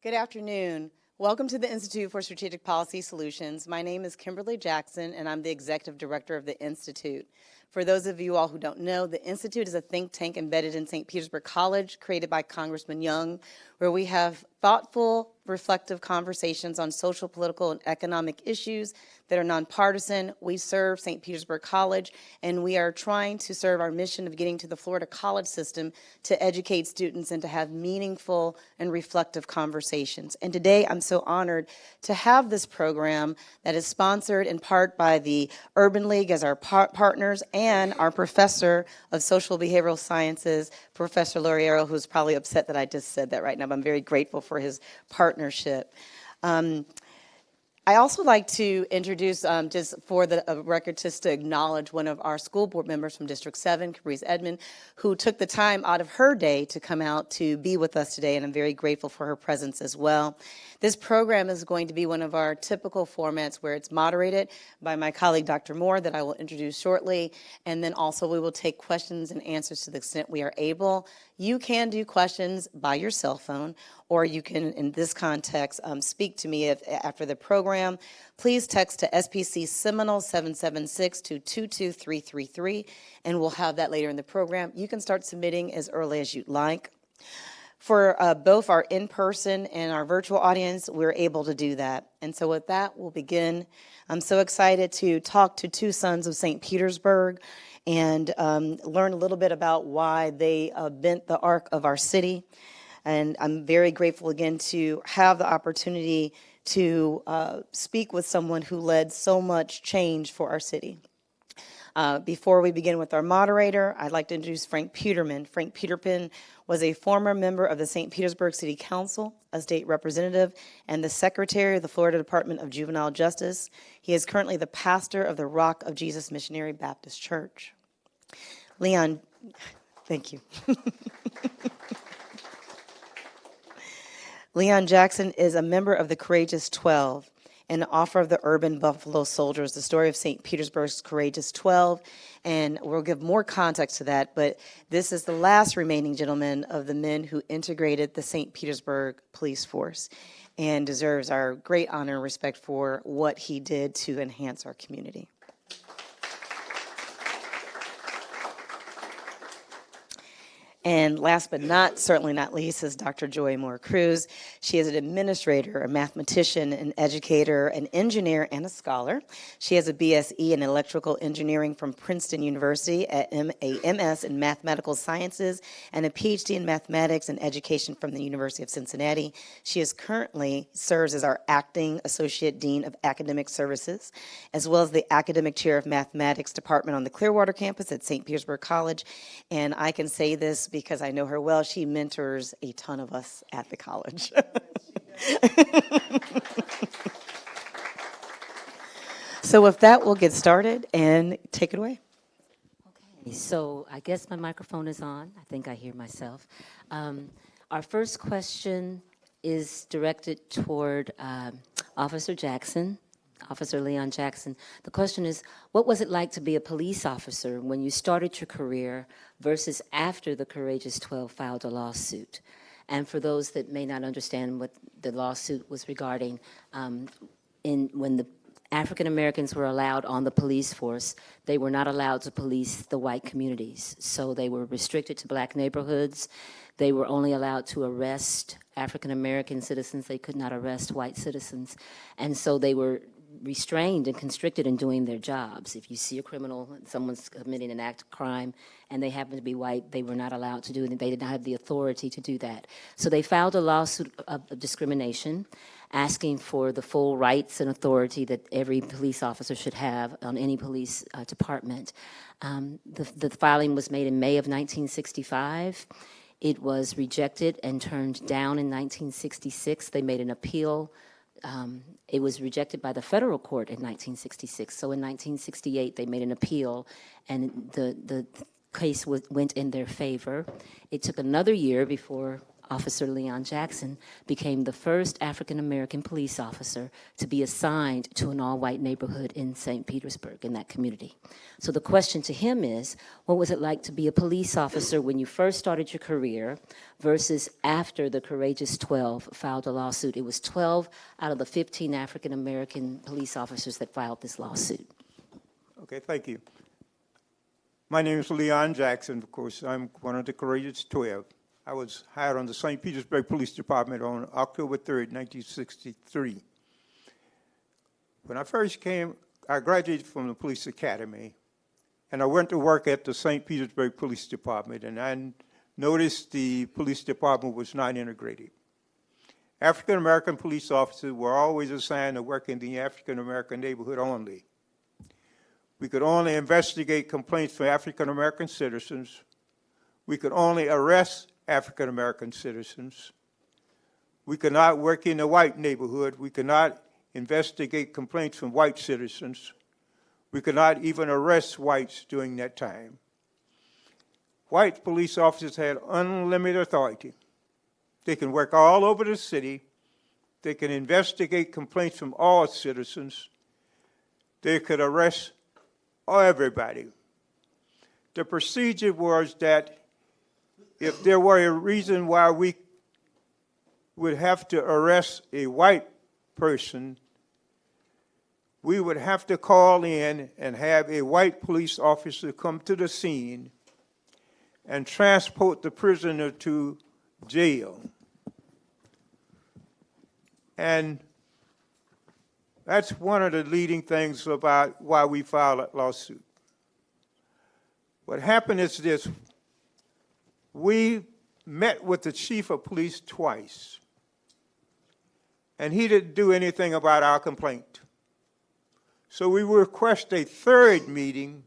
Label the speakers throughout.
Speaker 1: Good afternoon. Welcome to the Institute for Strategic Policy Solutions. My name is Kimberly Jackson, and I'm the Executive Director of the Institute. For those of you all who don't know, the Institute is a think tank embedded in St. Petersburg College, created by Congressman Young, where we have thoughtful, reflective conversations on social, political, and economic issues that are nonpartisan. We serve St. Petersburg College, and we are trying to serve our mission of getting to the Florida college system to educate students and to have meaningful and reflective conversations. And today, I'm so honored to have this program that is sponsored in part by the Urban League as our partners and our professor of social behavioral sciences, Professor Lauriero, who's probably upset that I just said that right now, but I'm very grateful for his partnership. I also like to introduce, just for the record, just to acknowledge one of our school board members from District 7, Caprice Edmond, who took the time out of her day to come out to be with us today, and I'm very grateful for her presence as well. This program is going to be one of our typical formats where it's moderated by my colleague, Dr. Moore, that I will introduce shortly, and then also we will take questions and answers to the extent we are able. You can do questions by your cell phone, or you can, in this context, speak to me after the program. Please text to SPC Seminole 776 to 22333, and we'll have that later in the program. You can start submitting as early as you'd like. For both our in-person and our virtual audience, we're able to do that. And so with that, we'll begin. I'm so excited to talk to two sons of St. Petersburg and learn a little bit about why they bent the arc of our city. And I'm very grateful again to have the opportunity to speak with someone who led so much change for our city. Before we begin with our moderator, I'd like to introduce Frank Peterman. Frank Peterman was a former member of the St. Petersburg City Council, a state representative, and the secretary of the Florida Department of Juvenile Justice. He is currently the pastor of the Rock of Jesus Missionary Baptist Church. Leon, thank you. Leon Jackson is a member of the Courageous 12 and author of the Urban Buffalo Soldiers, the story of St. Petersburg's Courageous 12. And we'll give more context to that, but this is the last remaining gentleman of the men who integrated the St. Petersburg police force and deserves our great honor and respect for what he did to enhance our community. And last but certainly not least, is Dr. Joy Moore Cruz. She is an administrator, a mathematician, an educator, an engineer, and a scholar. She has a BSE in electrical engineering from Princeton University, a MS in mathematical sciences, and a PhD in mathematics and education from the University of Cincinnati. She is currently serves as our acting associate dean of academic services, as well as the academic chair of mathematics department on the Clearwater campus at St. Petersburg College. And I can say this because I know her well. She mentors a ton of us at the college. So with that, we'll get started and take it away.
Speaker 2: Okay, so I guess my microphone is on. I think I hear myself. Our first question is directed toward Officer Jackson. Officer Leon Jackson. The question is, what was it like to be a police officer when you started your career versus after the Courageous 12 filed a lawsuit? And for those that may not understand what the lawsuit was regarding, when the African Americans were allowed on the police force, they were not allowed to police the white communities. So they were restricted to black neighborhoods. They were only allowed to arrest African American citizens. They could not arrest white citizens. And so they were restrained and constricted in doing their jobs. If you see a criminal, someone's committing an act of crime, and they happen to be white, they were not allowed to do it. They did not have the authority to do that. So they filed a lawsuit of discrimination, asking for the full rights and authority that every police officer should have on any police department. The filing was made in May of 1965. It was rejected and turned down in 1966. They made an appeal. It was rejected by the federal court in 1966. So in 1968, they made an appeal, and the case went in their favor. It took another year before Officer Leon Jackson became the first African-American police officer to be assigned to an all-white neighborhood in St. Petersburg, in that community. So the question to him is, what was it like to be a police officer when you first started your career versus after the Courageous 12 filed a lawsuit? It was 12 out of the 15 African-American police officers that filed this lawsuit.
Speaker 3: Okay, thank you. My name is Leon Jackson. Of course, I'm one of the Courageous 12. I was hired on the St. Petersburg Police Department on October 3rd, 1963. When I first came, I graduated from the police academy, and I went to work at the St. Petersburg Police Department, and I noticed the police department was not integrated. African-American police officers were always assigned to work in the African-American neighborhood only. We could only investigate complaints from African-American citizens. We could only arrest African-American citizens. We could not work in the white neighborhood. We could not investigate complaints from white citizens. We could not even arrest whites during that time. White police officers had unlimited authority. They can work all over the city. They can investigate complaints from all citizens. They could arrest everybody. The procedure was that if there were a reason why we would have to arrest a white person, we would have to call in and have a white police officer come to the scene and transport the prisoner to jail. And that's one of the leading things about why we filed a lawsuit. What happened is this. We met with the chief of police twice, and he didn't do anything about our complaint. So we requested a third meeting,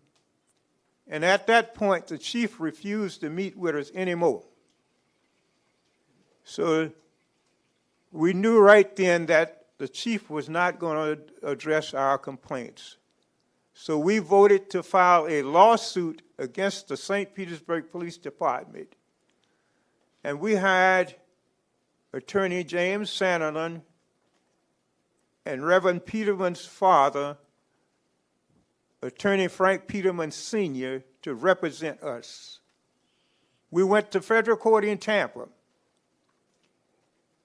Speaker 3: and at that point, the chief refused to meet with us anymore. So we knew right then that the chief was not going to address our complaints. So we voted to file a lawsuit against the St. Petersburg Police Department. And we hired Attorney James Sanderson and Reverend Peterman's father, Attorney Frank Peterman Sr., to represent us. We went to federal court in Tampa,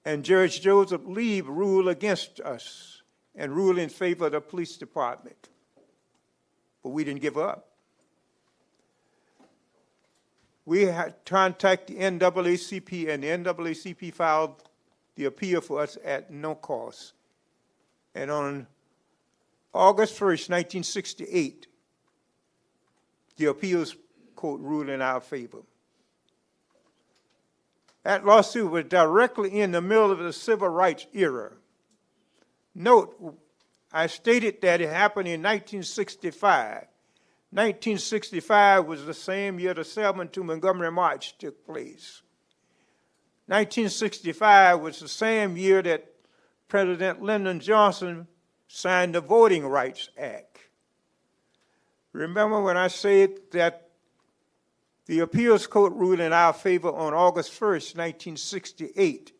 Speaker 3: and Judge Joseph Lieb ruled against us and ruled in favor of the police department. But we didn't give up. We had contacted the NAACP, and the NAACP filed the appeal for us at no cost. And on August 1st, 1968, the appeals court ruled in our favor. That lawsuit was directly in the middle of the civil rights era. Note, I stated that it happened in 1965. 1965 was the same year the Selma to Montgomery March took place. 1965 was the same year that President Lyndon Johnson signed the Voting Rights Act. Remember when I said that the appeals court ruled in our favor on August 1st, 1968.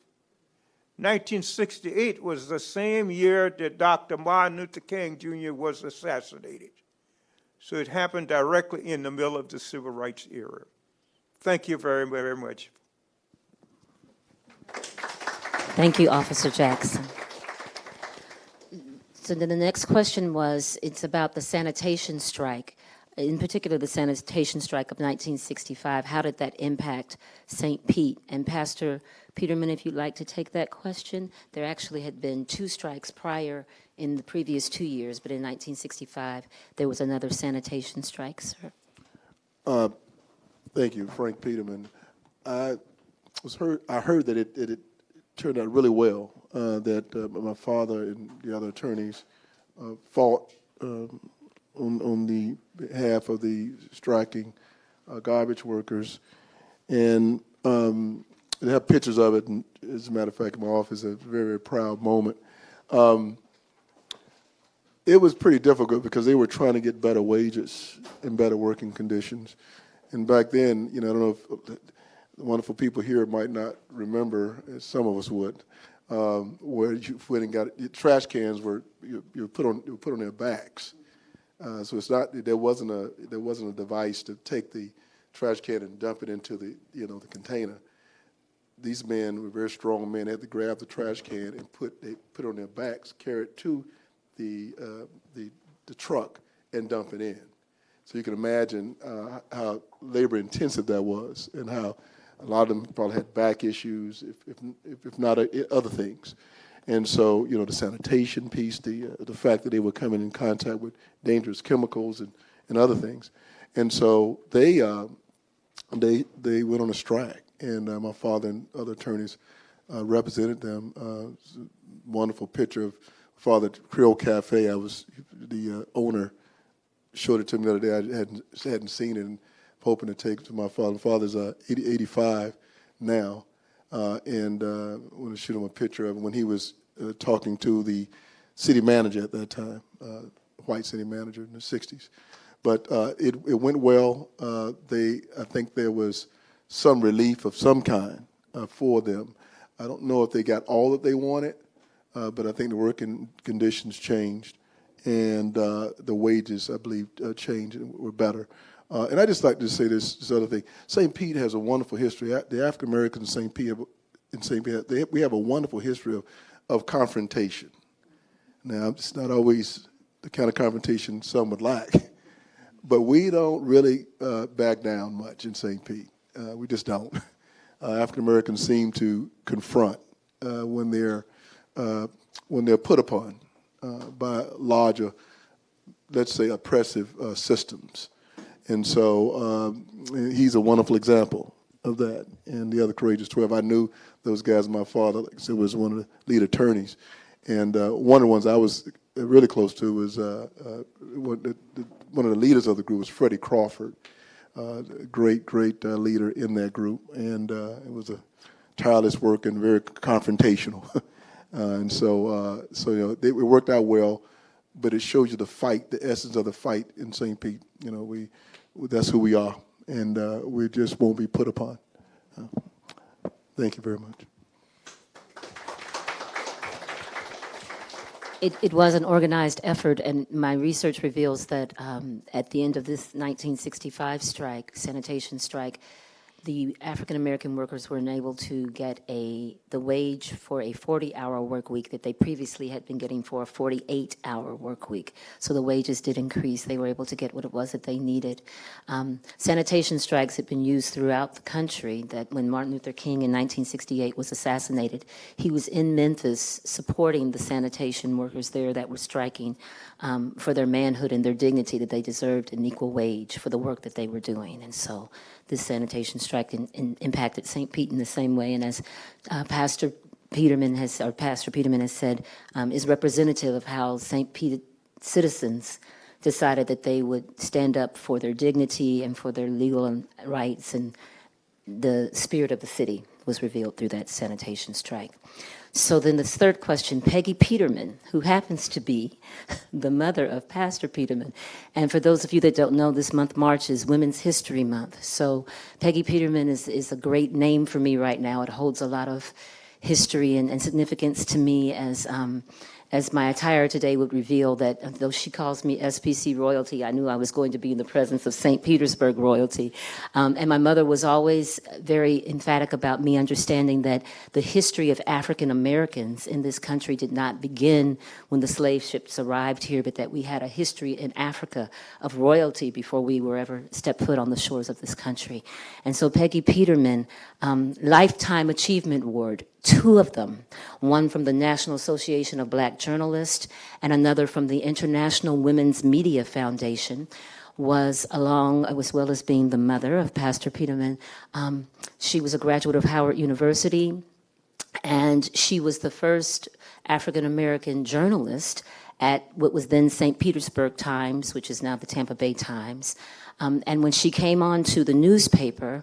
Speaker 3: 1968 was the same year that Dr. Martin Luther King Jr. was assassinated. So it happened directly in the middle of the civil rights era. Thank you very, very much.
Speaker 2: Thank you, Officer Jackson. So then the next question was, it's about the sanitation strike, in particular the sanitation strike of 1965. How did that impact St. Pete? And Pastor Peterman, if you'd like to take that question. There actually had been 2 strikes prior in the previous 2 years, but in 1965, there was another sanitation strike, sir.
Speaker 4: Thank you, Frank Peterman. I heard that it turned out really well, that my father and the other attorneys fought on the behalf of the striking garbage workers, and they have pictures of it, and as a matter of fact, in my office, a very, very proud moment. It was pretty difficult because they were trying to get better wages and better working conditions. And back then, I don't know if the wonderful people here might not remember, as some of us would, where you went and got trash cans were you put on their backs. So it's not there wasn't a device to take the trash can and dump it into the the container. These men were very strong men. They had to grab the trash can and put it on their backs, carry it to the truck, and dump it in. So you can imagine how labor intensive that was, and how a lot of them probably had back issues, if not other things. And so the sanitation piece, the fact that they were coming in contact with dangerous chemicals and other things, and so they went on a strike. And my father and other attorneys represented them. Wonderful picture of Father at Creole Cafe. I was the owner showed it to me the other day. I hadn't seen it, and hoping to take it to my father. My father's 85 now, and I want to shoot him a picture of him when he was talking to the city manager at that time, white city manager in the 60s. But it went well. I think there was some relief of some kind for them. I don't know if they got all that they wanted, but I think the working conditions changed, and the wages, I believe, changed and were better. And I just like to say this other thing. St. Pete has a wonderful history. The African Americans in St. Pete, we have a wonderful history of confrontation. Now, it's not always the kind of confrontation some would like, but we don't really back down much in St. Pete. We just don't. African Americans seem to confront when they're put upon by larger, let's say, oppressive systems. And so he's a wonderful example of that. And the other Courageous 12, I knew those guys. My father, like I said, was one of the lead attorneys. And one of the ones I was really close to was one of the leaders of the group was Freddie Crawford. Great leader in that group, and it was a tireless work and very confrontational, and so it worked out well. But it shows you the fight, the essence of the fight in St. Pete. That's who we are, and we just won't be put upon. Thank you very much.
Speaker 2: It was an organized effort, and my research reveals that at the end of this 1965 strike, sanitation strike, the African-American workers were unable to get the wage for a 40-hour work week that they previously had been getting for a 48-hour work week. So the wages did increase. They were able to get what it was that they needed. Sanitation strikes had been used throughout the country, that when Martin Luther King in 1968 was assassinated, he was in Memphis supporting the sanitation workers there that were striking for their manhood and their dignity, that they deserved an equal wage for the work that they were doing. And so this sanitation strike impacted St. Pete in the same way, and as Pastor Peterson has said, is representative of how St. Pete citizens decided that they would stand up for their dignity and for their legal rights, and the spirit of the city was revealed through that sanitation strike. So then this third question, Peggy Peterson, who happens to be the mother of Pastor Peterson. And for those of you that don't know, this month, March, is Women's History Month. So Peggy Peterson is a great name for me right now. It holds a lot of history and significance to me, as my attire today would reveal, that though she calls me SPC royalty, I knew I was going to be in the presence of St. Petersburg royalty. And my mother was always very emphatic about me understanding that the history of African Americans in this country did not begin when the slave ships arrived here, but that we had a history in Africa of royalty before we were ever stepped foot on the shores of this country. And so Peggy Peterson, Lifetime Achievement Award, 2 of them, one from the National Association of Black Journalists and another from the International Women's Media Foundation, was along, as well as being the mother of Pastor Peterson. She was a graduate of Howard University, and she was the first African-American journalist at what was then St. Petersburg Times, which is now the Tampa Bay Times. And when she came on to the newspaper,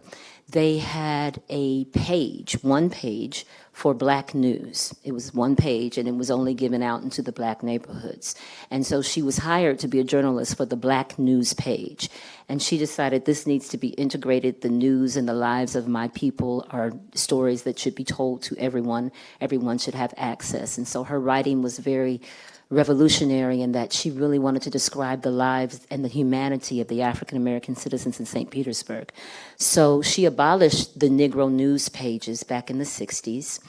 Speaker 2: they had a page, one page, for black news. It was one page, and it was only given out into the black neighborhoods. And so she was hired to be a journalist for the black news page. And she decided this needs to be integrated. The news and the lives of my people are stories that should be told to everyone. Everyone should have access. And so her writing was very revolutionary in that she really wanted to describe the lives and the humanity of the African-American citizens in St. Petersburg. So she abolished the Negro news pages back in the 60s.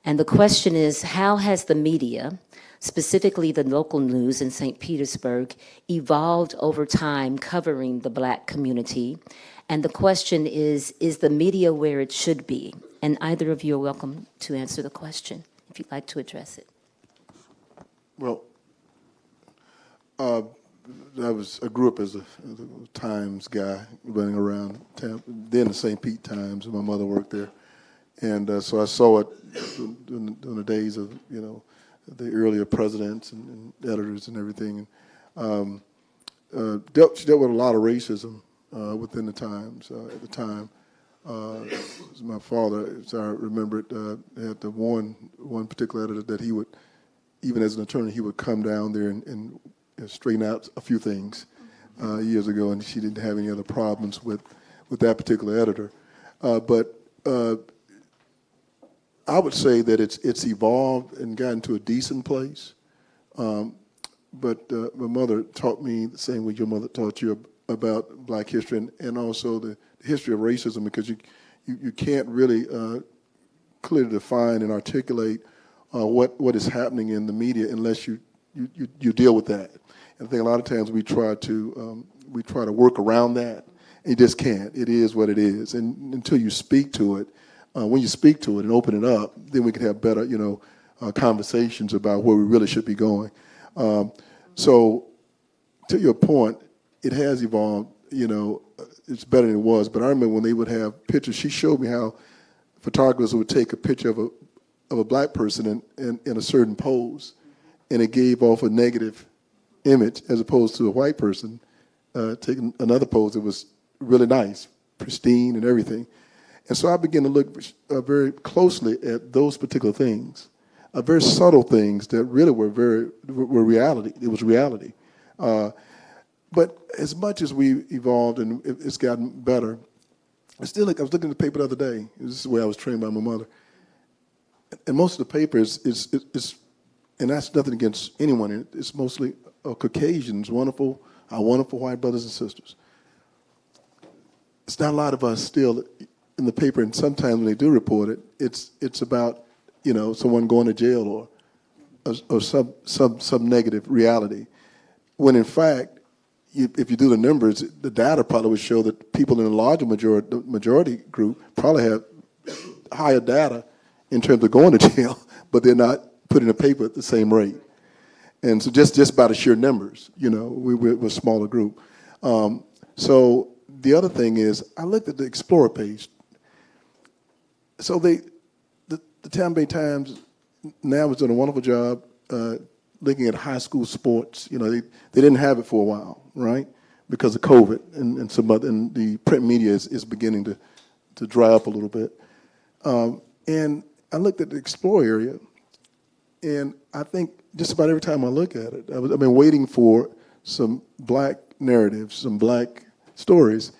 Speaker 2: And the question is, how has the media, specifically the local news in St. Petersburg, evolved over time covering the black community? And the question is the media where it should be? And either of you are welcome to answer the question, if you'd like to address it.
Speaker 4: Well, I grew up as a Times guy, running around Tampa, then the St. Pete Times, and my mother worked there. And so I saw it in the days of, the earlier presidents and editors and everything. And, she dealt with a lot of racism within the Times at the time. My father, as I remember it, had the one particular editor that he would, even as an attorney, he would come down there and straighten out a few things years ago, and she didn't have any other problems with that particular editor. But I would say that it's evolved and gotten to a decent place. But my mother taught me the same way your mother taught you about black history and also the history of racism, because you can't really clearly define and articulate what is happening in the media unless you deal with that. And I think a lot of times we try to work around that, and you just can't. It is what it is, and until you speak to it, when you speak to it and open it up, then we can have better, conversations about where we really should be going. So, to your point, it has evolved. It's better than it was. But I remember when they would have pictures. She showed me how photographers would take a picture of a black person in a certain pose, and it gave off a negative image, as opposed to a white person taking another pose that was really nice, pristine and everything. And so I began to look very closely at those particular things, very subtle things that really were reality. It was reality. But as much as we evolved and it's gotten better, I was looking at the paper the other day. This is the way I was trained by my mother. And most of the paper is and that's nothing against anyone. It's mostly Caucasians, our wonderful white brothers and sisters. It's not a lot of us still in the paper, and sometimes when they do report it, it's about someone going to jail or some negative reality. When in fact, if you do the numbers, the data probably would show that people in the larger majority group probably have higher data in terms of going to jail, but they're not put in the paper at the same rate. And so just by the sheer numbers, we're a smaller group. So the other thing is, I looked at the Explorer page. So the Tampa Bay Times now is doing a wonderful job looking at high school sports. They didn't have it for a while, right? Because of COVID and some other, and the print media is beginning to dry up a little bit. And I looked at the Explorer area, and I think just about every time I look at it, I've been waiting for some black narratives, some black stories.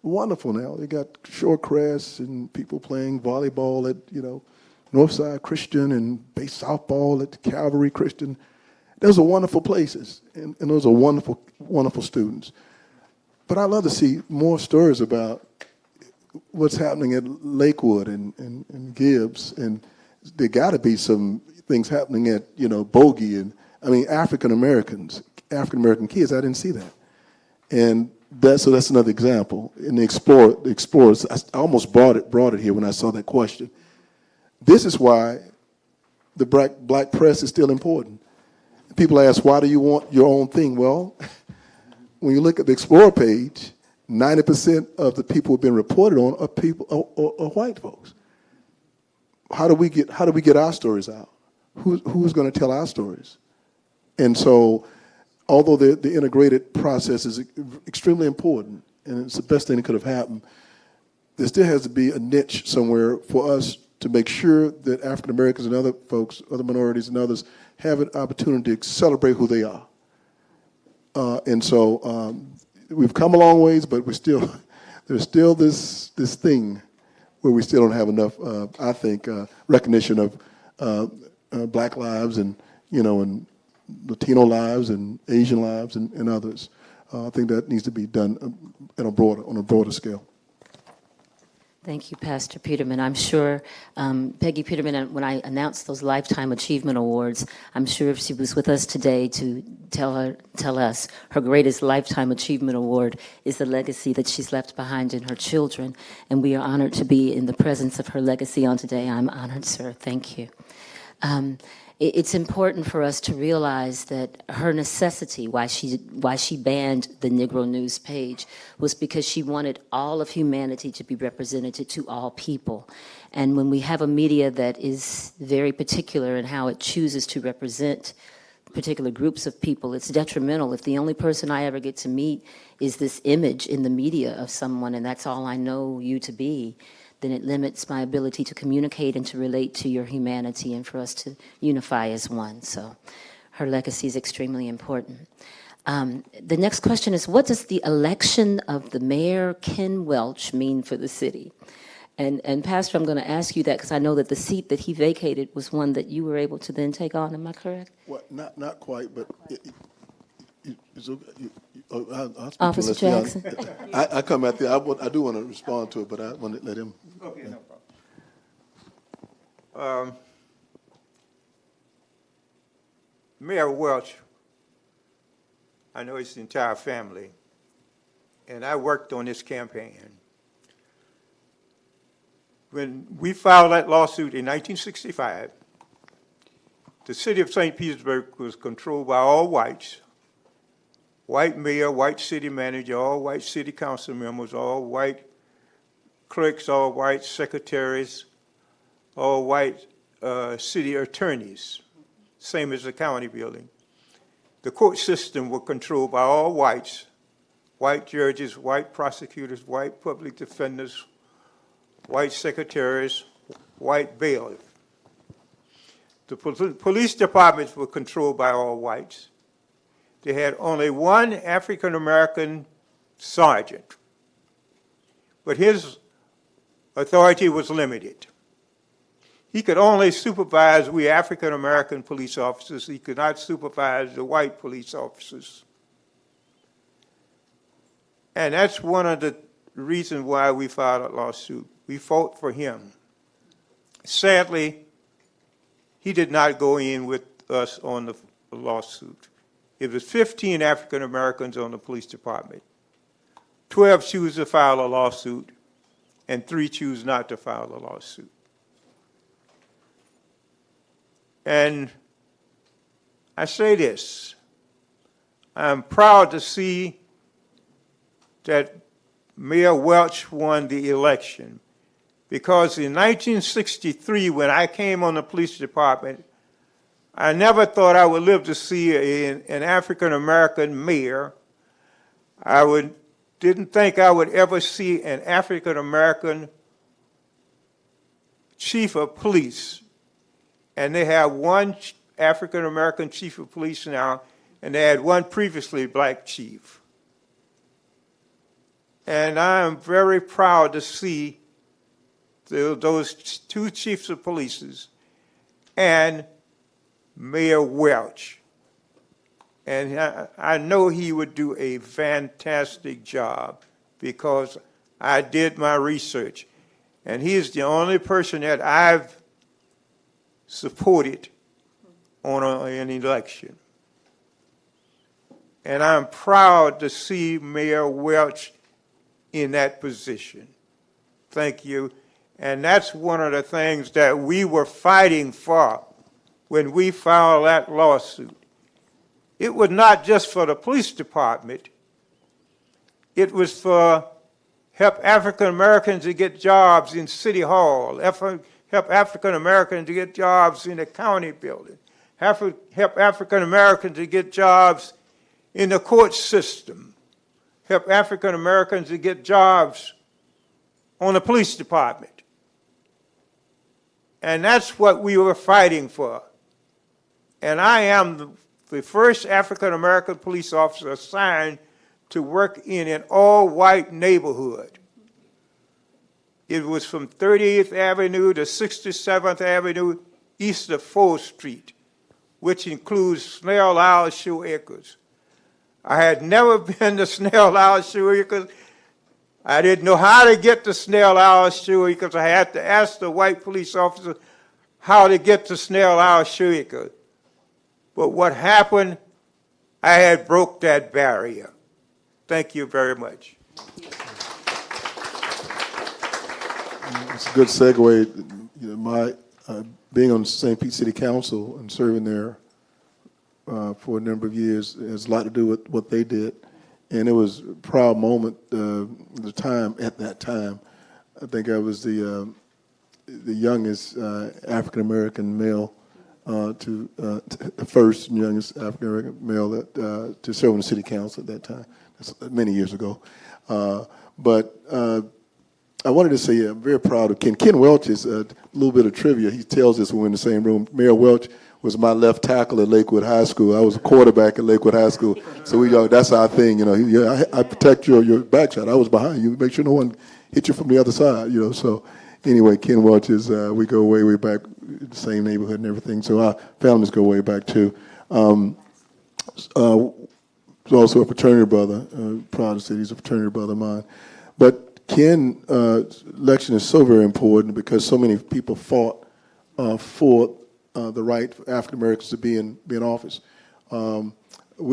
Speaker 4: Wonderful now. They got Shorecrest and people playing volleyball at, Northside Christian and base softball at Calvary Christian. Those are wonderful places, and those are wonderful, wonderful students. But I love to see more stories about what's happening at Lakewood and Gibbs, and there got to be some things happening at Bogey and African American kids. I didn't see that, and that's another example. In the Explorers, I almost brought it here when I saw that question. This is why the black press is still important. People ask, why do you want your own thing? Well, when you look at the Explorer page, 90% of the people who've been reported on are white folks. How do we get our stories out? Who's going to tell our stories? And so, although the integrated process is extremely important, and it's the best thing that could have happened, there still has to be a niche somewhere for us to make sure that African Americans and other folks, other minorities and others, have an opportunity to celebrate who they are. And so we've come a long ways, but there's still this thing where we still don't have enough, I think, recognition of Black lives and and Latino lives and Asian lives and others. I think that needs to be done on a broader scale.
Speaker 2: Thank you, Pastor Peterman. I'm sure Peggy Peterman, when I announced those Lifetime Achievement Awards, I'm sure if she was with us today to tell us her greatest Lifetime Achievement Award is the legacy that she's left behind in her children. And we are honored to be in the presence of her legacy on today. I'm honored, sir. Thank you. It's important for us to realize that her necessity, why she banned the Negro News page, was because she wanted all of humanity to be represented to all people. And when we have a media that is very particular in how it chooses to represent particular groups of people, it's detrimental. If the only person I ever get to meet is this image in the media of someone, and that's all I know you to be, then it limits my ability to communicate and to relate to your humanity and for us to unify as one. So her legacy is extremely important. The next question is, what does the election of the mayor, Ken Welch, mean for the city? And Pastor, I'm going to ask you that because I know that the seat that he vacated was one that you were able to then take on. Am I correct?
Speaker 4: Well, not quite, but
Speaker 2: Officer Jackson.
Speaker 4: I come at the. I do want to respond to it, but I want to let him.
Speaker 3: Okay, no problem. Mayor Welch, I know his entire family, and I worked on this campaign. When we filed that lawsuit in 1965, the city of St. Petersburg was controlled by all whites. White mayor, white city manager, all white city council members, all white clerks, all white secretaries, all white city attorneys, same as the county building. The court system was controlled by all whites, white judges, white prosecutors, white public defenders, white secretaries, white bailiffs. The police departments were controlled by all whites. They had only one African-American sergeant, but his authority was limited. He could only supervise we African-American police officers. He could not supervise the white police officers. And that's one of the reasons why we filed a lawsuit. We fought for him. Sadly, he did not go in with us on the lawsuit. It was 15 African Americans on the police department. 12 choose to file a lawsuit, and 3 choose not to file a lawsuit. And I say this, I'm proud to see that Mayor Welch won the election, because in 1963, when I came on the police department, I never thought I would live to see an African-American mayor. Didn't think I would ever see an African-American chief of police. And they have one African-American chief of police now, and they had one previously black chief. And I am very proud to see those 2 chiefs of police and Mayor Welch. And I know he would do a fantastic job because I did my research. And he is the only person that I've supported on an election. And I'm proud to see Mayor Welch in that position. Thank you. And that's one of the things that we were fighting for when we filed that lawsuit. It was not just for the police department. It was for help African Americans to get jobs in City Hall, help African Americans to get jobs in the county building, help African Americans to get jobs in the court system, help African Americans to get jobs on the police department. And that's what we were fighting for. And I am the first African-American police officer assigned to work in an all-white neighborhood. It was from 38th Avenue to 67th Avenue, east of 4th Street, which includes Snell Isle Shoe Acres. I had never been to Snell Isle Shoe Acres. I didn't know how to get to Snell Isle Shoe Acres. I had to ask the white police officer how to get to Snell Isle Shoe Acres. But what happened, I had broke that barrier. Thank you very much.
Speaker 4: It's a good segue. You know, my being on St. Pete City Council and serving there for a number of years has a lot to do with what they did, and it was a proud moment. At that time, I think I was the youngest African American male the first and youngest African American male that to serve on the city council at that time. That's many years ago, but. I wanted to say, yeah, I'm very proud of Ken. Ken Welchs is a little bit of trivia. He tells us when we're in the same room. Mayor Welch was my left tackle at Lakewood High School. I was a quarterback at Lakewood High School. So that's our thing, you know. I protect your back shot. I was behind you. Make sure no one hit you from the other side, you know. So anyway, Ken Welch is, we go way back, the same neighborhood and everything. So our families go way back too. He's also a fraternity brother. Proud to say he's a fraternity brother of mine. But Ken's election is so very important because so many people fought for the right for African Americans to be in office. I'm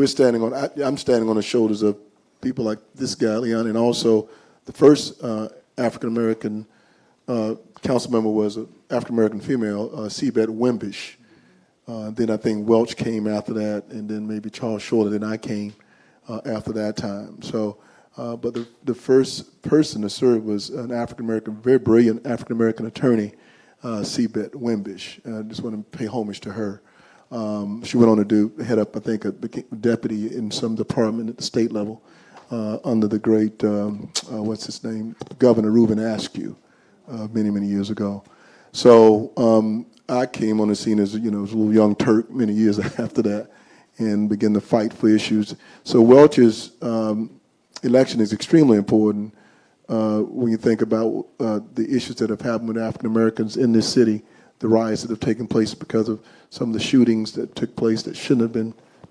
Speaker 4: standing on the shoulders of people like this guy, Leon, and also the first African American council member was an African American female, Seabed Wimbish. Then I think Welch came after that, and then maybe Charles Shorter. Then I came after that time. So. But the first person to serve was an African-American, very brilliant African-American attorney, Seabed Wimbish. I just want to pay homage to her. She went on to head up, I think, a deputy in some department at the state level under the great, what's his name, Governor Rubin Askew many years ago. So I came on the scene as, you know, as a little young Turk many years after that and began to fight for issues. So Welch's election is extremely important when you think about the issues that have happened with African Americans in this city, the riots that have taken place because of some of the shootings that took place that shouldn't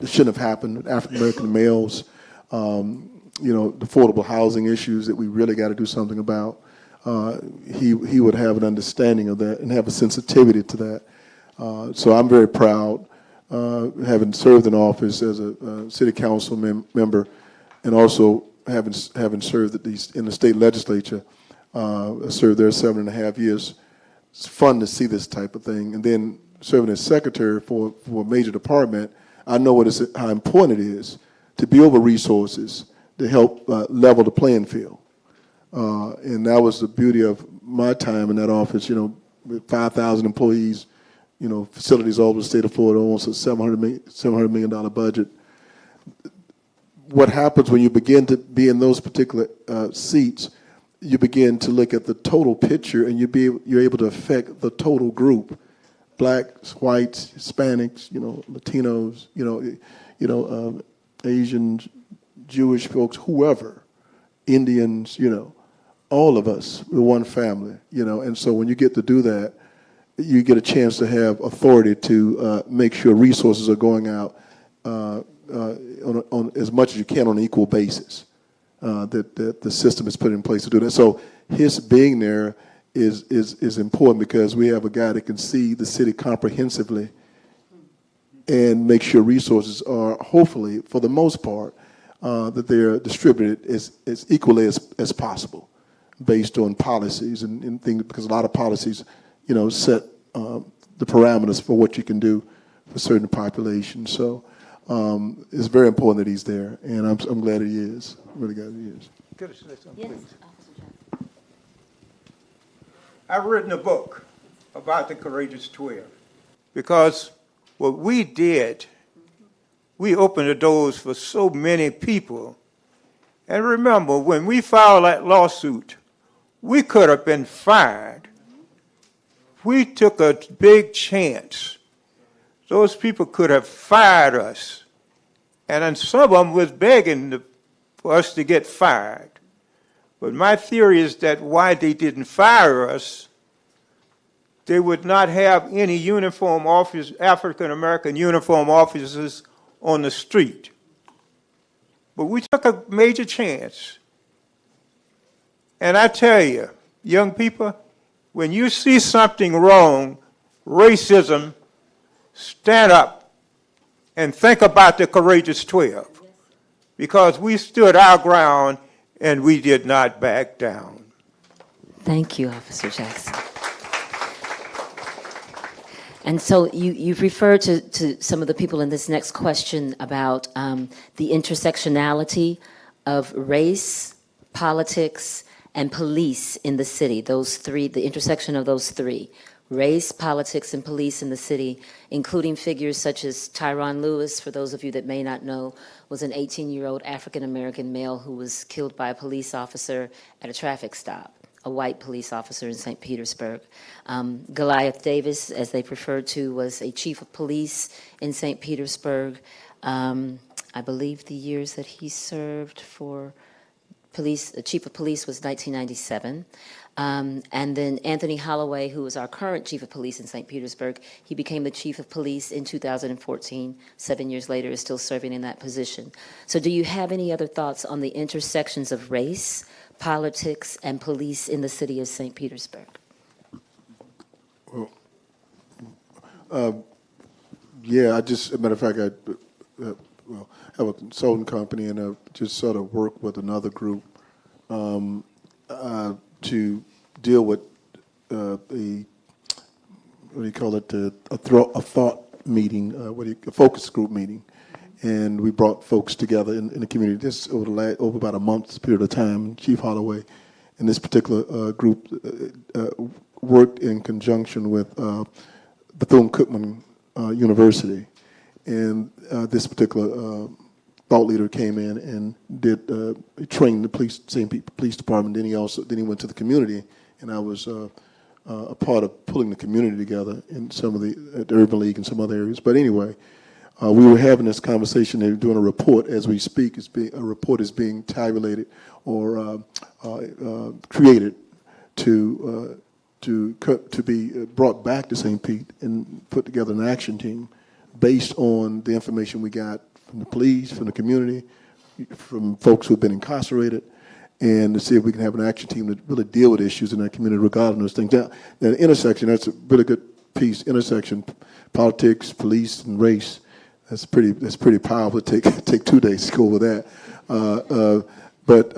Speaker 4: have happened with African American males, you know, the affordable housing issues that we really got to do something about. He would have an understanding of that and have a sensitivity to that. So I'm very proud, having served in office as a city council member, and also having served in the state legislature. I served there 7.5 years. It's fun to see this type of thing. And then serving as secretary for a major department, I know how important it is to be over resources to help level the playing field. And that was the beauty of my time in that office, you know, with 5,000 employees, you know, facilities all over the state of Florida, almost a $700 million budget. What happens when you begin to be in those particular seats, you begin to look at the total picture, and you're able to affect the total group: blacks, whites, Hispanics, you know, Latinos, Asians, Jewish folks, whoever, Indians, you know, all of us, we're one family, you know. And so when you get to do that, you get a chance to have authority to make sure resources are going out on as much as you can on an equal basis, that the system is put in place to do that. So his being there is important because we have a guy that can see the city comprehensively and make sure resources are, hopefully, for the most part, that they're distributed as equally as possible based on policies and things, because a lot of policies, you know, set the parameters for what you can do for certain populations. So it's very important that he's there, and I'm glad he is. I'm really glad he is.
Speaker 3: Could I say something,
Speaker 2: Yes,
Speaker 3: please?
Speaker 2: Officer Jackson.
Speaker 3: I've written a book about the Courageous 12 because what we did, we opened the doors for so many people. And remember, when we filed that lawsuit, we could have been fired we took a big chance. Those people could have fired us. And then some of them was begging for us to get fired. But my theory is that why they didn't fire us, they would not have any uniform officers, African-American uniform officers on the street. But we took a major chance. And I tell you, young people, when you see something wrong, racism, stand up and think about the courageous 12, because we stood our ground and we did not back down.
Speaker 2: Thank you, Officer Jackson. And so you've referred to some of the people in this next question about the intersectionality of race, politics, and police in the city. Those three, the intersection of those three: race, politics, and police in the city, including figures such as Tyron Lewis, for those of you that may not know, was an 18-year-old African-American male who was killed by a police officer at a traffic stop, a white police officer in St. Petersburg. Goliath Davis, as they referred to, was a chief of police in St. Petersburg. I believe the years that he served for police, chief of police, was 1997. And then Anthony Holloway, who is our current chief of police in St. Petersburg, he became the chief of police in 2014. 7 years later, is still serving in that position. So do you have any other thoughts on the intersections of race, politics, and police in the city of St. Petersburg?
Speaker 4: Well, yeah, as a matter of fact, I have a consulting company, and I just sort of work with another group to deal with what do you call it, a thought meeting, a focus group meeting. And we brought folks together in the community just over about a month's period of time. Chief Holloway and this particular group worked in conjunction with Bethune-Cookman University. And this particular thought leader came in and did train the St. Pete Police Department. Then he went to the community, and I was a part of pulling the community together in some of the Urban League and some other areas. But anyway, we were having this conversation. They were doing a report as we speak. A report is being tabulated or created to be brought back to St. Pete and put together an action team based on the information we got from the police, from the community, from folks who have been incarcerated, and to see if we can have an action team to really deal with issues in that community regarding those things. Now, the intersection, that's a really good piece. Intersection, politics, police, and race. That's pretty powerful. Take 2 days to go over that. But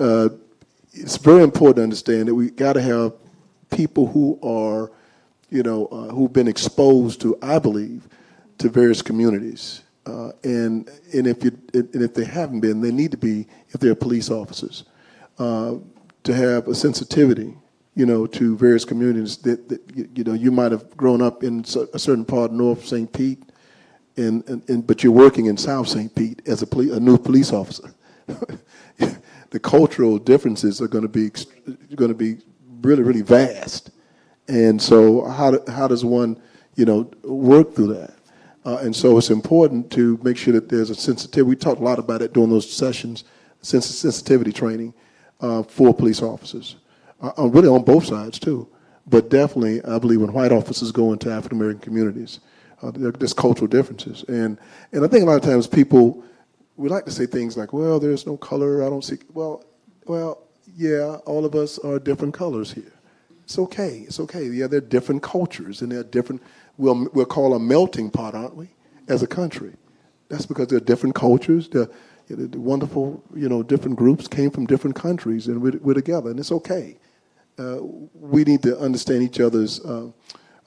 Speaker 4: it's very important to understand that we got to have people who are, who've been exposed to, I believe, to various communities. And if they haven't been, they need to be, if they're police officers, to have a sensitivity, to various communities that you might have grown up in a certain part of North St. Pete, but you're working in South St. Pete as a new police officer. The cultural differences are going to be really, really vast. And so how does one, work through that? And so it's important to make sure that there's a sensitivity. We talked a lot about it during those sessions, sensitivity training for police officers, really on both sides too. But definitely, I believe when white officers go into African American communities, there's cultural differences. And I think a lot of times people, we like to say things like, well, there's no color, I don't see, well, yeah, all of us are different colors here. It's okay. Yeah, they're different cultures, and they're different. We'll call a melting pot, aren't we, as a country? That's because they're different cultures. The wonderful, different groups came from different countries, and we're together, and it's okay. We need to understand each other's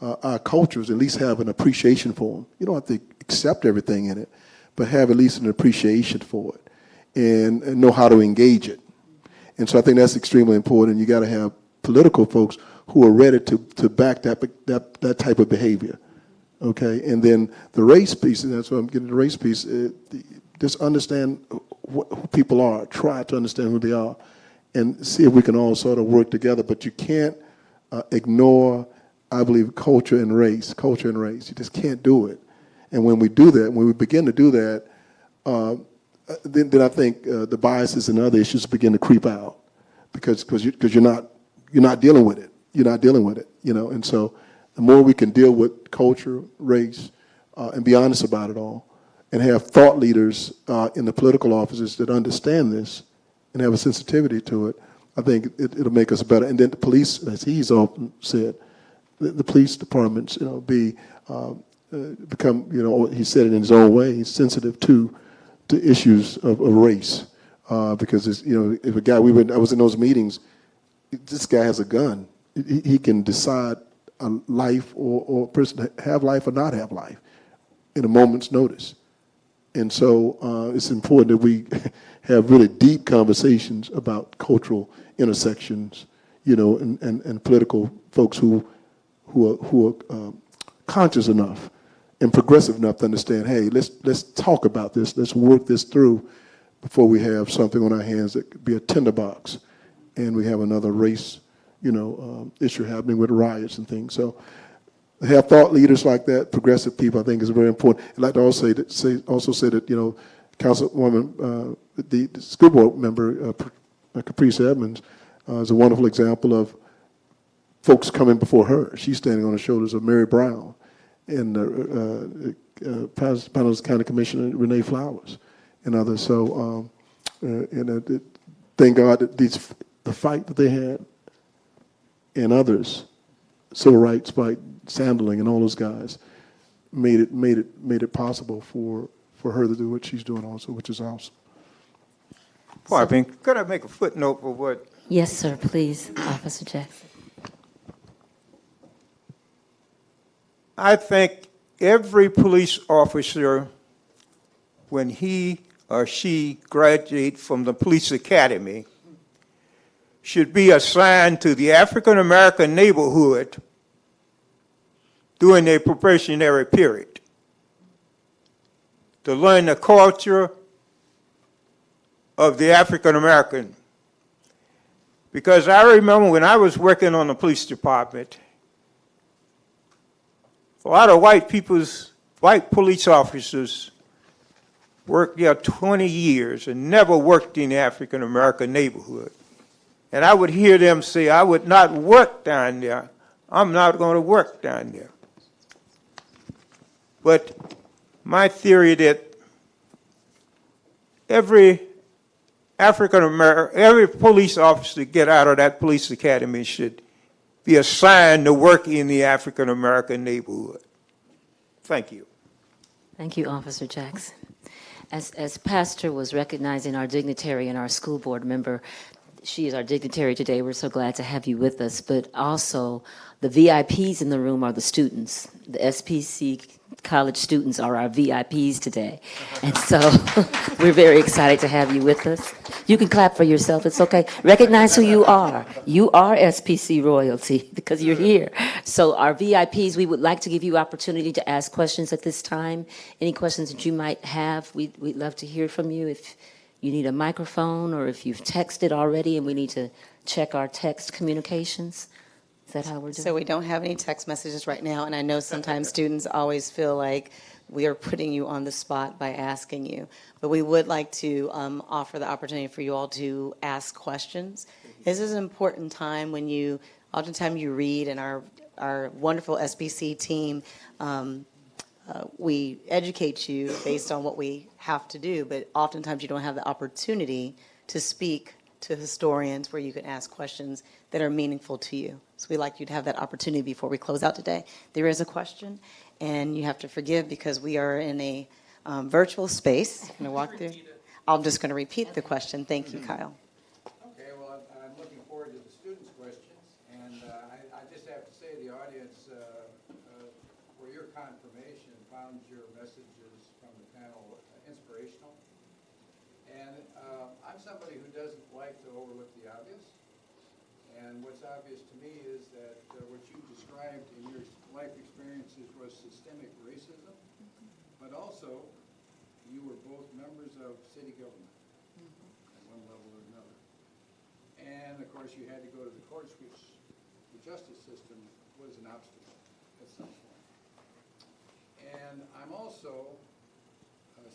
Speaker 4: our cultures, at least have an appreciation for them. You don't have to accept everything in it, but have at least an appreciation for it, and know how to engage it. And so I think that's extremely important. You got to have political folks who are ready to back that type of behavior, okay? And then the race piece, and that's why I'm getting the race piece, just understand who people are, try to understand who they are, and see if we can all sort of work together. But you can't ignore I believe, culture and race. You just can't do it. And when we do that, when we begin to do that, then I think the biases and other issues begin to creep out because you're not dealing with it. You're not dealing with it, you know. And so the more we can deal with culture, race, and be honest about it all, and have thought leaders in the political offices that understand this and have a sensitivity to it, I think it'll make us better. And then the police, as he's often said, the police departments, you know, become, you know, he said it in his own way, he's sensitive to issues of race, because it's, you know, if a guy, I was in those meetings, this guy has a gun, he can decide a life or a person to have life or not have life in a moment's notice. And so it's important that we have really deep conversations about cultural intersections, you know, and political folks who are conscious enough and progressive enough to understand, hey, let's talk about this, let's work this through before we have something on our hands that could be a tinderbox and we have another race, you know, issue happening with riots and things. So have thought leaders like that, progressive people, I think is very important. I'd like to also say that, you know, Councilwoman, the school board member, Caprice Edmonds, is a wonderful example of folks coming before her. She's standing on the shoulders of Mary Brown and Panhandle County Commissioner Renee Flowers and others. So, thank God that the fight that they had and others, civil rights fight, Sandling and all those guys, made it possible for her to do what she's doing also, which is awesome.
Speaker 3: Pardon me, could I make a footnote for what?
Speaker 2: Yes, sir, please, Officer Jackson.
Speaker 3: I think every police officer, when he or she graduates from the police academy, should be assigned to the African American neighborhood during their probationary period to learn the culture of the African American. Because I remember when I was working on the police department, a lot of white police officers worked there 20 years and never worked in the African American neighborhood. And I would hear them say, I would not work down there. I'm not going to work down there. But my theory that every every police officer get out of that police academy should be assigned to work in the African American neighborhood. Thank you.
Speaker 2: Thank you, Officer Jackson. As Pastor was recognizing our dignitary and our school board member, she is our dignitary today. We're so glad to have you with us. But also, the VIPs in the room are the students. The SPC College students are our VIPs today. And so we're very excited to have you with us. You can clap for yourself. It's okay. Recognize who you are. You are SPC royalty because you're here. So our VIPs, we would like to give you opportunity to ask questions at this time. Any questions that you might have, we'd love to hear from you. If you need a microphone or if you've texted already and we need to check our text communications. Is that how we're doing?
Speaker 1: So we don't have any text messages right now, and I know sometimes students always feel like we are putting you on the spot by asking you, but we would like to offer the opportunity for you all to ask questions. This is an important time when oftentimes you read, and our wonderful SBC team, we educate you based on what we have to do, but oftentimes you don't have the opportunity to speak to historians where you can ask questions that are meaningful to you. So we'd like you to have that opportunity before we close out today. There is a question, and you have to forgive because we are in a virtual space. I'm gonna walk through. I'm just going to repeat the question. Thank you, Kyle.
Speaker 5: Okay, well, I'm looking forward to the students' questions, and I just have to say the audience, for your confirmation, found your messages from the panel inspirational. And I'm somebody who doesn't like to overlook the obvious. And what's obvious to me is that what you described in your life experiences was systemic racism, but also you were both members of city government at one level or another. And of course you had to go to the courts, which the justice system was an obstacle at some point. And I'm also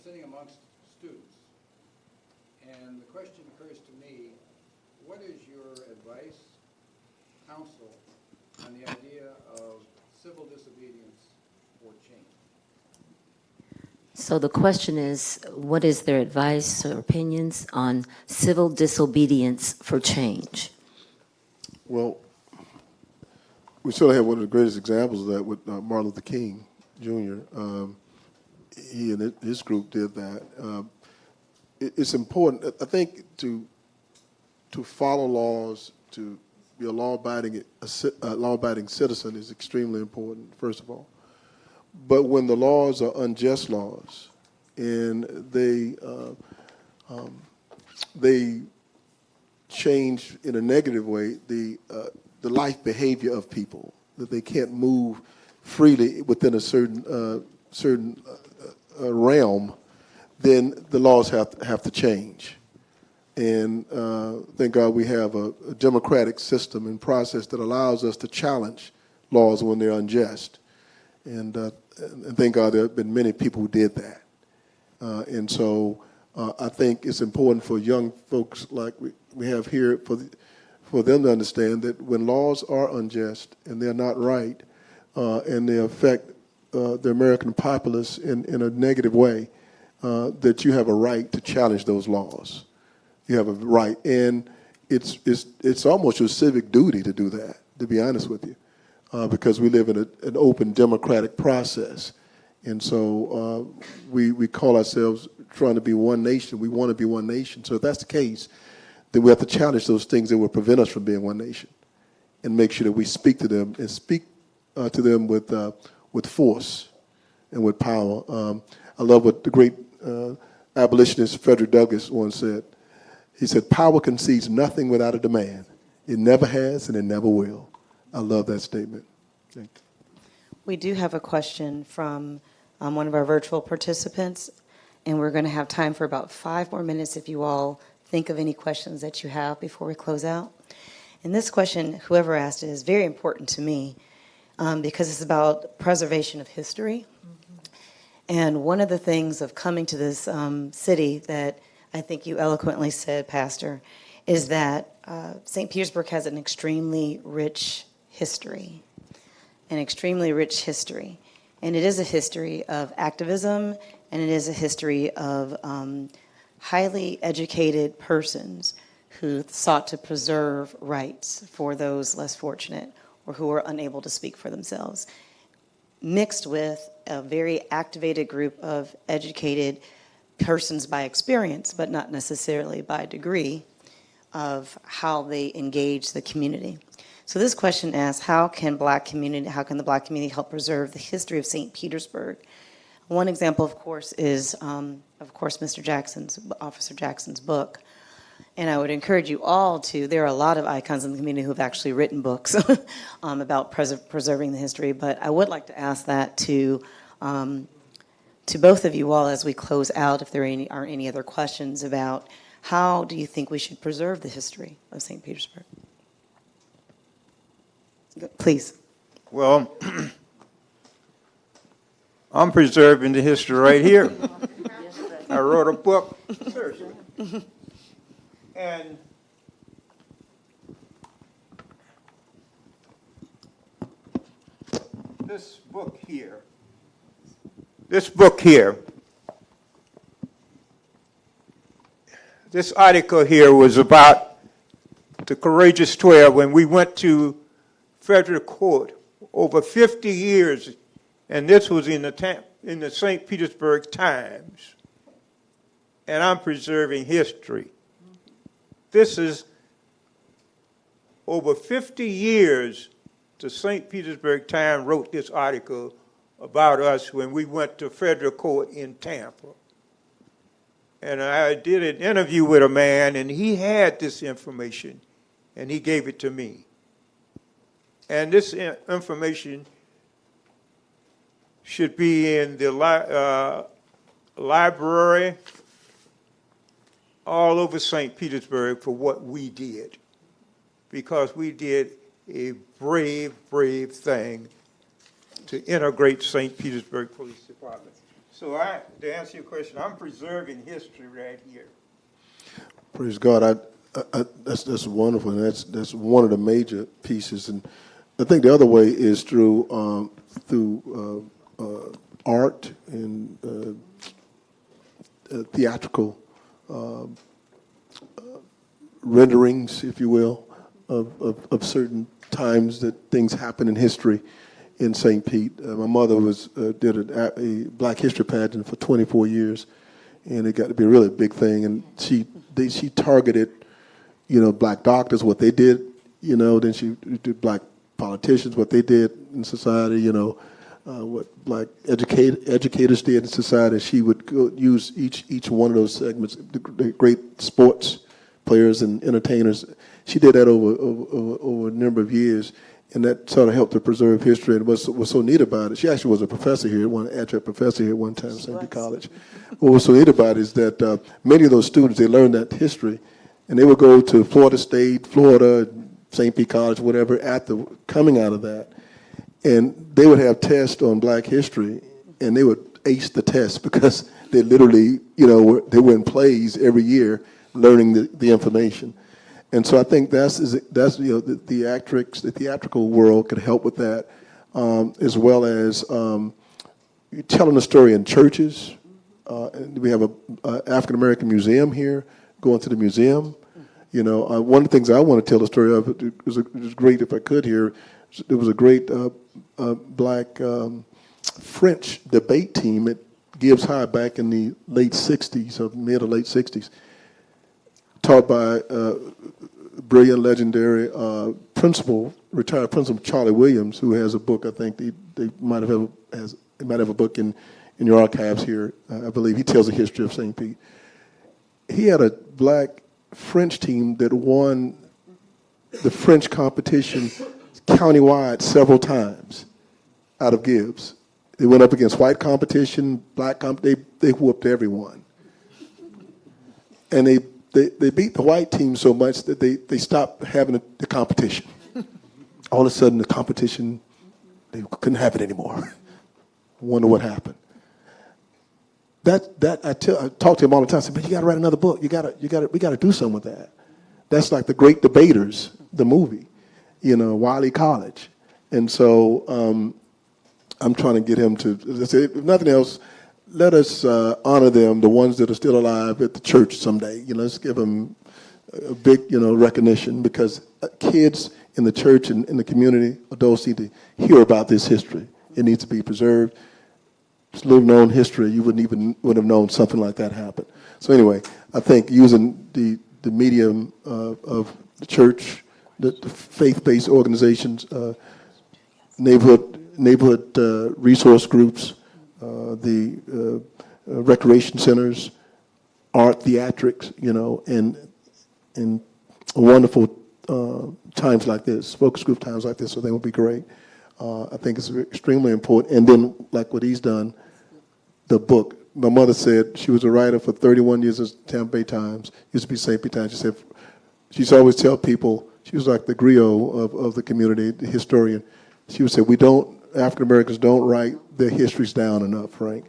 Speaker 5: sitting amongst students. And the question occurs to me, what is your advice, counsel, on the idea of civil disobedience for change?
Speaker 2: So the question is, what is their advice or opinions on civil disobedience for change?
Speaker 4: Well, we certainly have one of the greatest examples of that with Martin Luther King, Jr. He and his group did that. It's important, I think, to follow laws, to be a law-abiding citizen is extremely important, first of all. But when the laws are unjust laws and they change in a negative way the life behavior of people, that they can't move freely within a certain realm, then the laws have to change. And thank God we have a democratic system and process that allows us to challenge laws when they're unjust. And thank God there have been many people who did that. And so I think it's important for young folks like we have here for them to understand that when laws are unjust and they're not right and they affect the American populace in a negative way, that you have a right to challenge those laws. You have a right, and it's almost your civic duty to do that, to be honest with you, because we live in an open democratic process. And so we call ourselves trying to be one nation. We want to be one nation. So if that's the case, then we have to challenge those things that will prevent us from being one nation and make sure that we speak to them and speak to them with force and with power. I love what the great abolitionist Frederick Douglass once said. He said, "Power concedes nothing without a demand. It never has and it never will." I love that statement. Thank you.
Speaker 1: We do have a question from one of our virtual participants, and we're going to have time for about 5 more minutes if you all think of any questions that you have before we close out. And this question, whoever asked it, is very important to me because it's about preservation of history. And one of the things of coming to this city that I think you eloquently said, Pastor, is that St. Petersburg has an extremely rich history. And it is a history of activism, and it is a history of highly educated persons who sought to preserve rights for those less fortunate or who are unable to speak for themselves, mixed with a very activated group of educated persons by experience, but not necessarily by degree, of how they engage the community. So this question asks, how can the Black community help preserve the history of St. Petersburg? One example, of course, is, Officer Jackson's book. And I would encourage you all there are a lot of icons in the community who have actually written books about preserving the history, but I would like to ask that to both of you all as we close out, if there aren't any other questions about how do you think we should preserve the history of St. Petersburg? Please.
Speaker 3: Well, I'm preserving the history right here. I wrote a book. Seriously. And this book here, this article here was about the Courageous 12 when we went to federal court over 50 years, and this was in the St. Petersburg Times. And I'm preserving history. This is over 50 years the St. Petersburg Times wrote this article about us when we went to federal court in Tampa. And I did an interview with a man, and he had this information, and he gave it to me. And this information should be in the library all over St. Petersburg for what we did, because we did a brave, brave thing to integrate St. Petersburg Police Department. So to answer your question, I'm preserving history right here.
Speaker 4: Praise God. That's wonderful, and that's one of the major pieces. And I think the other way is through art and theatrical renderings, if you will, of certain times that things happen in history in St. Pete. My mother did a Black History pageant for 24 years, and it got to be a really big thing. And she targeted, Black doctors, what they did, then she did Black politicians, what they did in society, what Black educators did in society. She would use each one of those segments, the great sports players and entertainers. She did that over a number of years, and that sort of helped to preserve history. And what's so neat about it, she actually was a professor here, adjunct professor here at one time at St. Pete College. What was so neat about it is that many of those students, they learned that history, and they would go to Florida State, Florida, St. Pete College, whatever, coming out of that, and they would have tests on Black history, and they would ace the test because they literally, they were in plays every year learning the information. And so I think that's the theatrical world could help with that, as well as telling a story in churches. We have an African American museum here. Going to the museum, one of the things I want to tell the story of, it was great if I could here. There was a great Black French debate team at Gibbs High back in the late '60s, or mid or late '60s, taught by brilliant, legendary retired principal Charlie Williams, who has a book. I think they might have a book in your archives here. I believe he tells the history of St. Pete. He had a Black French team that won the French competition countywide several times out of Gibbs. They went up against white competition, Black they whooped everyone. And they beat the white team so much that they stopped having the competition. All of a sudden, the competition, they couldn't have it anymore. I wonder what happened. I talk to him all the time. I say, "Man, you got to write another book. We got to do something with that." That's like The Great Debaters, the movie, Wiley College. And so I'm trying to get him to, if nothing else, let us honor them, the ones that are still alive at the church someday. Let's give them a big, recognition, because kids in the church and in the community, adults need to hear about this history. It needs to be preserved. It's little known history. You wouldn't have known something like that happened. So anyway, I think using the medium of the church, the faith-based organizations, neighborhood resource groups, the recreation centers, art, theatrics, and wonderful times like this, focus group times like this, so they would be great. I think it's extremely important. And then, like what he's done, the book. My mother said she was a writer for 31 years at Tampa Bay Times. Used to be St. Pete Times. She said she used to always tell people, she was like the griot of the community, the historian. She would say, African Americans don't write their histories down enough, Frank.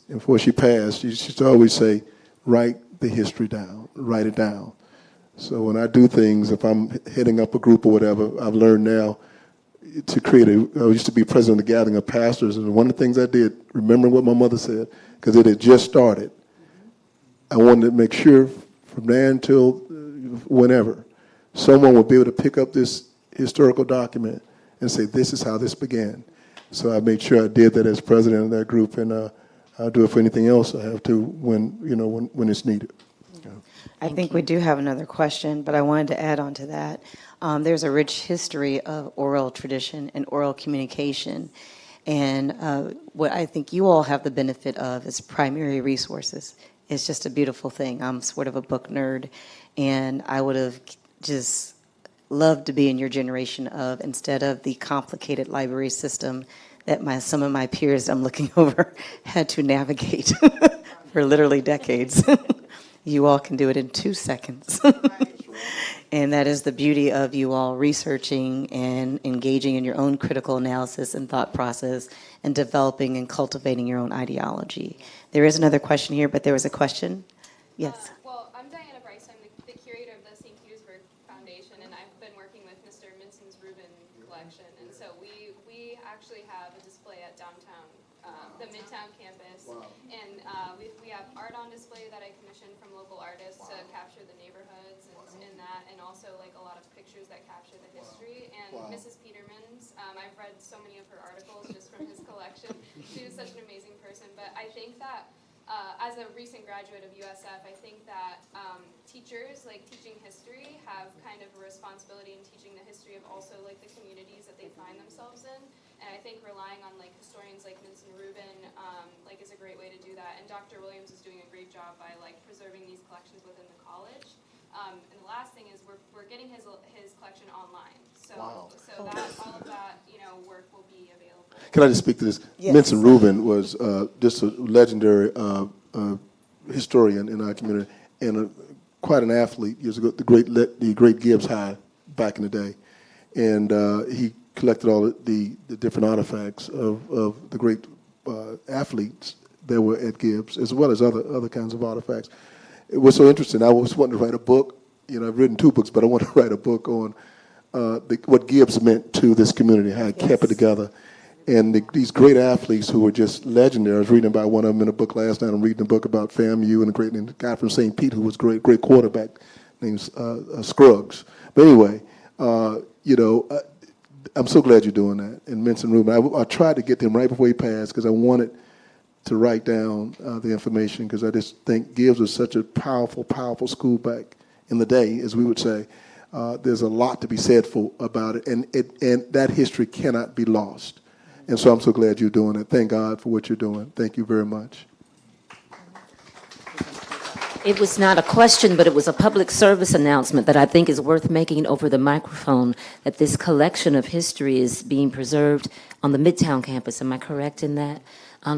Speaker 4: And before she passed, she used to always say, write the history down, write it down. So when I do things, if I'm heading up a group or whatever, I've learned now to create I used to be president of the gathering of pastors, and one of the things I did, remembering what my mother said, because it had just started, I wanted to make sure from there until whenever, someone would be able to pick up this historical document and say, this is how this began. So I made sure I did that as president of that group, and I'll do it for anything else I have to when it's needed.
Speaker 1: I think we do have another question, but I wanted to add on to that. There's a rich history of oral tradition and oral communication. And what I think you all have the benefit of is primary resources. It's just a beautiful thing. I'm sort of a book nerd, and I would have just loved to be in your generation of, instead of the complicated library system that some of my peers I'm looking over had to navigate for literally decades. You all can do it in 2 seconds. And that is the beauty of you all researching and engaging in your own critical analysis and thought process and developing and cultivating your own ideology. There is another question here, but there was a question. Yes.
Speaker 6: Well, I'm Diana Bryce. I'm the curator of the St. Petersburg Foundation, and I've been working with Mr. Vincent Rubin collection. And so we actually have a display at downtown, the Midtown campus. Wow. And we have art on display that I commissioned from local artists to capture the neighborhoods and that, and also like a lot of pictures that capture the history. And Mrs. Petersons, I've read so many of her articles just from his collection. She was such an amazing person. But I think that as a recent graduate of USF, I think that teachers, like teaching history, have kind of a responsibility in teaching the history of also like the communities that they find themselves in. And I think relying on like historians like Vincent Rubin like is a great way to do that. And Dr. Williams is doing a great job by like preserving these collections within the college. And the last thing is we're getting his collection online. So that all of that work will be available.
Speaker 4: Can I just speak to this?
Speaker 1: Yes.
Speaker 4: Vincent Rubin was just a legendary historian in our community and quite an athlete years ago. The great Gibbs High back in the day, and he collected all the different artifacts of the great athletes that were at Gibbs, as well as other kinds of artifacts. It was so interesting. I was wanting to write a book. I've written 2 books, but I want to write a book on what Gibbs meant to this community, how it kept it together. And these great athletes who were just legendary. I was reading about one of them in a book last night. I'm reading a book about FAMU and a guy from St. Pete who was a great quarterback named Scruggs. But anyway, I'm so glad you're doing that. And Vincent Rubin, I tried to get them right before he passed because I wanted to write down the information because I just think Gibbs was such a powerful, powerful school back in the day, as we would say. There's a lot to be said about it, and that history cannot be lost. And so I'm so glad you're doing it. Thank God for what you're doing. Thank you very much.
Speaker 2: It was not a question, but it was a public service announcement that I think is worth making over the microphone, that this collection of history is being preserved on the Midtown campus. Am I correct in that?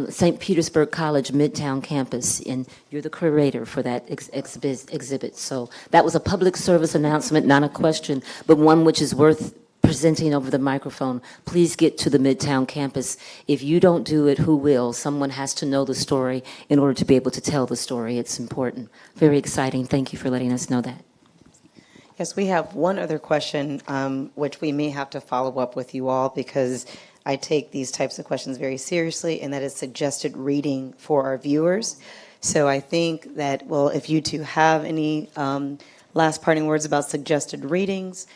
Speaker 2: St. Petersburg College Midtown campus, and you're the curator for that exhibit. So that was a public service announcement, not a question, but one which is worth presenting over the microphone. Please get to the Midtown campus. If you don't do it, who will? Someone has to know the story in order to be able to tell the story. It's important. Very exciting. Thank you for letting us know that.
Speaker 1: Yes, we have one other question, which we may have to follow up with you all because I take these types of questions very seriously, and that is suggested reading for our viewers. So I think that, well, if you two have any last parting words about suggested readings,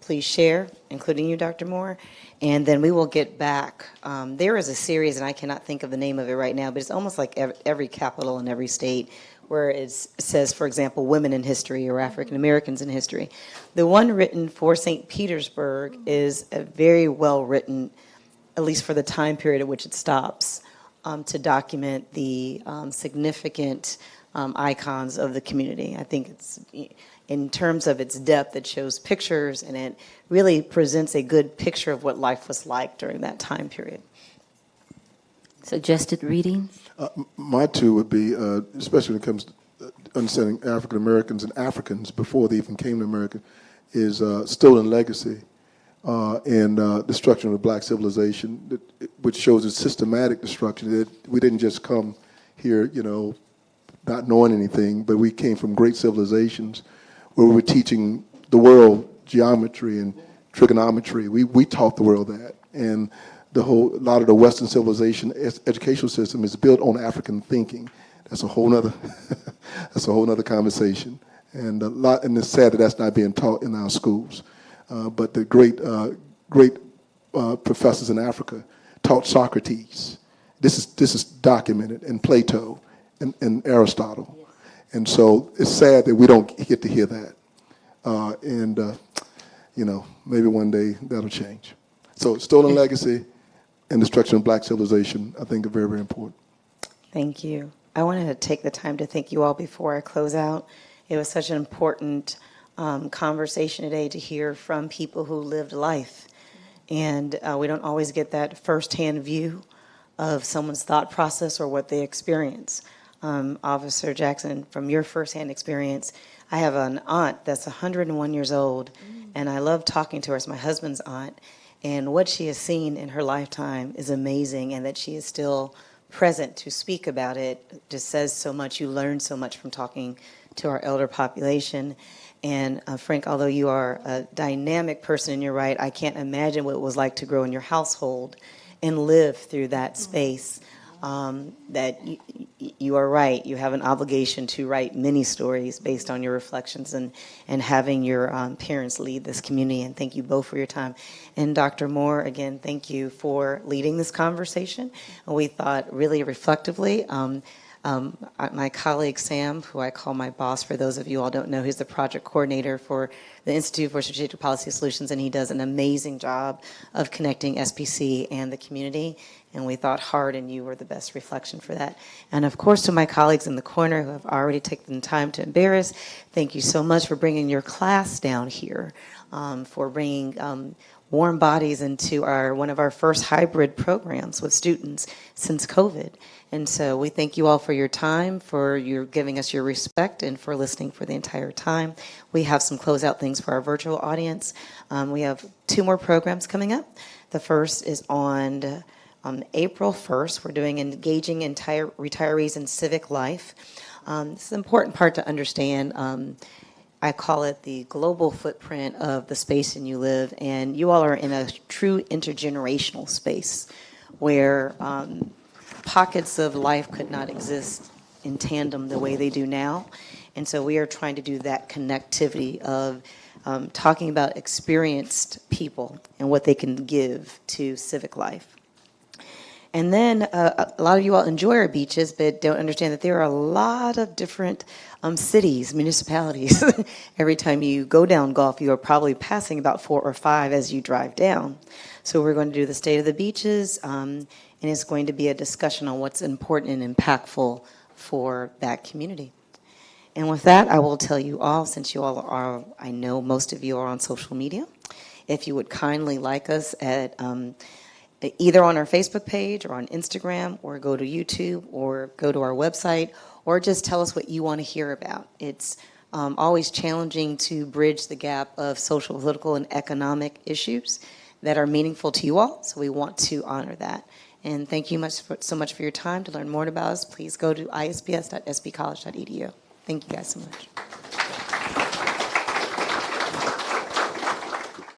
Speaker 1: please share, including you, Dr. Moore, and then we will get back. There is a series, and I cannot think of the name of it right now, but it's almost like every capital in every state where it says, for example, women in history or African Americans in history. The one written for St. Petersburg is a very well written, at least for the time period at which it stops, to document the significant icons of the community. I think it's, in terms of its depth, it shows pictures and it really presents a good picture of what life was like during that time period.
Speaker 2: Suggested reading?
Speaker 4: My 2 would be, especially when it comes to understanding African Americans and Africans before they even came to America, is Stolen Legacy and Destruction of the Black Civilization, which shows a systematic destruction. That we didn't just come here, not knowing anything, but we came from great civilizations where we were teaching the world geometry and trigonometry. We taught the world that, and a lot of the Western civilization educational system is built on African thinking. That's a whole nother conversation, and it's sad that that's not being taught in our schools. But the great professors in Africa taught Socrates. This is documented, and Plato and Aristotle, and so it's sad that we don't get to hear that. Maybe one day that'll change. So Stolen Legacy and Destruction of Black Civilization, I think, are very, very important.
Speaker 1: Thank you. I wanted to take the time to thank you all before I close out. It was such an important conversation today to hear from people who lived life. And we don't always get that firsthand view of someone's thought process or what they experience. Officer Jackson, from your firsthand experience, I have an aunt that's 101 years old, and I love talking to her. It's my husband's aunt, and what she has seen in her lifetime is amazing, and that she is still present to speak about it just says so much. You learn so much from talking to our elder population. And Frank, although you are a dynamic person and you're right, I can't imagine what it was like to grow in your household and live through that space. That you are right. You have an obligation to write many stories based on your reflections and having your parents lead this community. And thank you both for your time. And Dr. Moore, again, thank you for leading this conversation. We thought really reflectively. My colleague Sam, who I call my boss for those of you all don't know, he's the project coordinator for the Institute for Strategic Policy Solutions, and he does an amazing job of connecting SPC and the community. And we thought hard, and you were the best reflection for that. And of course, to my colleagues in the corner who have already taken time to embarrass, thank you so much for bringing your class down here, for bringing warm bodies into one of our first hybrid programs with students since COVID. And so we thank you all for your time, for your giving us your respect, and for listening for the entire time. We have some closeout things for our virtual audience. We have 2 more programs coming up. The first is on April 1st. We're doing Engaging Retirees in Civic Life. This is an important part to understand. I call it the global footprint of the space in you live, and you all are in a true intergenerational space where pockets of life could not exist in tandem the way they do now. And so we are trying to do that connectivity of talking about experienced people and what they can give to civic life. And then a lot of you all enjoy our beaches, but don't understand that there are a lot of different cities, municipalities. Every time you go down Gulf, you are probably passing about 4 or 5 as you drive down. So we're going to do the state of the beaches, and it's going to be a discussion on what's important and impactful for that community. And with that, I will tell you all, since you all are, I know most of you are on social media, if you would kindly like us at either on our Facebook page or on Instagram, or go to YouTube, or go to our website, or just tell us what you want to hear about. It's always challenging to bridge the gap of social, political, and economic issues that are meaningful to you all, so we want to honor that. And thank you so much for your time. To learn more about us, please go to isps.spcollege.edu. Thank you guys so much.